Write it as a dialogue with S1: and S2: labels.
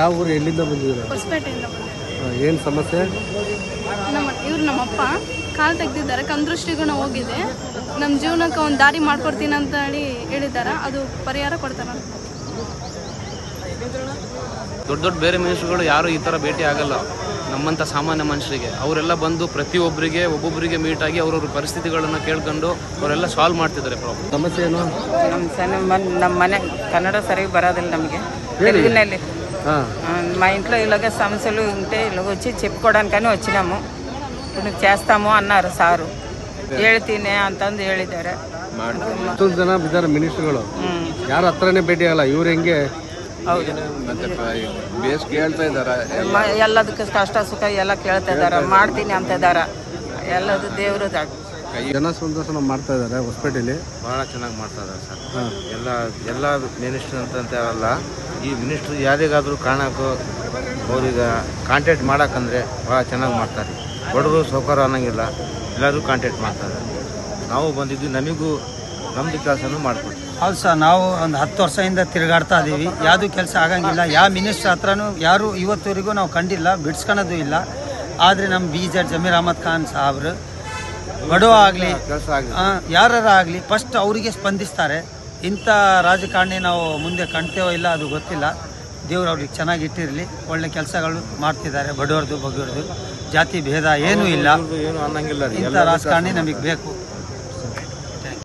S1: ಯಾವ ಊರು, ಎಲ್ಲಿಂದ ಬಂದಿದ್ದೀರಾ?
S2: ಹೊಸಪೇಟೆಯಿಂದ ಬಂದಿದ್ದೀವಿ.
S1: ಏನು ಸಮಸ್ಯೆ?
S2: ಇವ್ರು ನಮ್ಮಪ್ಪ ಕಾಲು ತೆಗ್ದಿದ್ದಾರೆ, ಕಣ್ದೃಷ್ಟಿಗೂ ಹೋಗಿದೆ. ನಮ್ಮ ಜೀವನಕ್ಕೆ ಒಂದು ದಾರಿ ಮಾಡ್ಕೊಡ್ತೀನಿ ಅಂತ ಹೇಳಿದ್ದಾರೆ. ಅದು ಪರಿಹಾರ ಕೊಡ್ತಾರೆ.
S3: ದೊಡ್ಡ ದೊಡ್ಡ ಬೇರೆ ಮಿನಿಸ್ಟ್ರುಗಳು ಯಾರು ಈ ಥರ ಭೇಟಿ ಆಗಲ್ಲ ನಮ್ಮಂಥ ಸಾಮಾನ್ಯ ಮನುಷ್ಯರಿಗೆ. ಅವರೆಲ್ಲ ಬಂದು ಒಬ್ಬೊಬ್ಬರಿಗೆ ಮೀಟ್ ಆಗಿ ಅವ್ರವ್ರ ಪರಿಸ್ಥಿತಿಗಳನ್ನು ಕೇಳ್ಕೊಂಡು ಅವರೆಲ್ಲ ಸಾಲ್ವ್ ಮಾಡ್ತಿದ್ದಾರೆ ಪ್ರಾಬ್ಲಮ್.
S1: ಸಮಸ್ಯೆ ಏನು?
S4: ನಮ್ಮ మనే కన్నడ సరిగ్గా బరాదిల్ల నಮಗೆ తెలుగుನಲ್ಲಿ మా ఇంట్లో ఇలాగ సమస్యలు ఉంటే ఇలాగ వచ్చి చెప్పుకోవడానికని వచ్చినాము. ఇప్పుడు చేస్తాము అన్నారు సారు. ಹೇಳ್ತೀನಿ ಅಂತಂದು ಹೇಳಿದ್ದಾರೆ.
S1: ಎಷ್ಟೊಂದು ಜನ ಬಿದ್ದಾರೆ ಮಿನಿಸ್ಟ್ರುಗಳು, ಯಾರ ಹತ್ರನೇ ಭೇಟಿ ಆಗಲ್ಲ. ಇವ್ರು ಹೆಂಗೆ?
S4: ಹೌದು, ಬೇಸ್ ಕೇಳ್ತಾ ಇದ್ದಾರೆ. ಎಲ್ಲದಕ್ಕೆ ಕಷ್ಟ ಸುಖ ಎಲ್ಲ ಕೇಳ್ತಾ ಇದ್ದಾರೆ. ಮಾಡ್ತೀನಿ ಅಂತ ಇದ್ದಾರೆ. ಎಲ್ಲದು ದೇವರು
S1: ಜನ ಸಂದರ್ಶನ ಮಾಡ್ತಾ ಇದ್ದಾರೆ ಹೊಸಪೇಟೆಯಲ್ಲಿ.
S5: ಭಾಳ ಚೆನ್ನಾಗಿ ಮಾಡ್ತಾ ಇದ್ದಾರೆ ಸರ್. ಎಲ್ಲ ಮಿನಿಸ್ಟ್ರ್ ಅಂತ ಅಲ್ಲ, ಈ ಮಿನಿಸ್ಟ್ರು ಯಾರಿಗಾದರೂ ಕಾಣಕ್ಕೂ ಅವ್ರಿಗೆ ಕಾಂಟ್ಯಾಕ್ಟ್ ಮಾಡೋಕ್ಕಂದ್ರೆ ಭಾಳ ಚೆನ್ನಾಗಿ ಮಾಡ್ತಾರೆ. ಬಡವರು ಸೌಕರ್ಯ ಅನ್ನೋಂಗಿಲ್ಲ, ಎಲ್ಲರೂ ಕಾಂಟ್ಯಾಕ್ಟ್ ಮಾಡ್ತಾರೆ. ನಾವು ಬಂದಿದ್ದು ನಮಗೂ ನಮ್ಮದು ಕೆಲಸನೂ ಮಾಡಿಕೊಡ್ತೀವಿ.
S6: ಹೌದು ಸರ್, ನಾವು ಒಂದು 10 ವರ್ಷದಿಂದ ತಿರುಗಾಡ್ತಾ ಇದ್ದೀವಿ. ಯಾವುದೂ ಕೆಲಸ ಆಗಂಗಿಲ್ಲ. ಯಾವ ಮಿನಿಸ್ಟ್ರ್ ಹತ್ರನೂ ಯಾರು ಇವತ್ತುವರೆಗೂ ನಾವು ಕಂಡಿಲ್ಲ, ಬಿಡ್ಸ್ಕೊಳೋದು ಇಲ್ಲ. ಆದರೆ ನಮ್ಮ BZ ಜಮೀರ್ ಅಹಮದ್ ಖಾನ್ ಸಾಹೇಬ್ರು ಬಡವ ಆಗಲಿ ಯಾರು ಆಗಲಿ ಫಸ್ಟ್ ಅವರಿಗೆ ಸ್ಪಂದಿಸ್ತಾರೆ. ಇಂಥ ರಾಜಕಾರಣಿ ನಾವು ಮುಂದೆ ಕಾಣ್ತೇವೋ ಇಲ್ಲ ಅದು ಗೊತ್ತಿಲ್ಲ. ದೇವ್ರು ಅವ್ರಿಗೆ ಚೆನ್ನಾಗಿ ಇಟ್ಟಿರಲಿ. ಒಳ್ಳೆ ಕೆಲಸಗಳು ಮಾಡ್ತಿದ್ದಾರೆ. ಬಡವರದು ಬಗ್ಗರದು ಜಾತಿ ಭೇದ ಏನೂ ಇಲ್ಲ. ಇಂಥ ರಾಜಕಾರಣಿ ನಮಗೆ ಬೇಕು.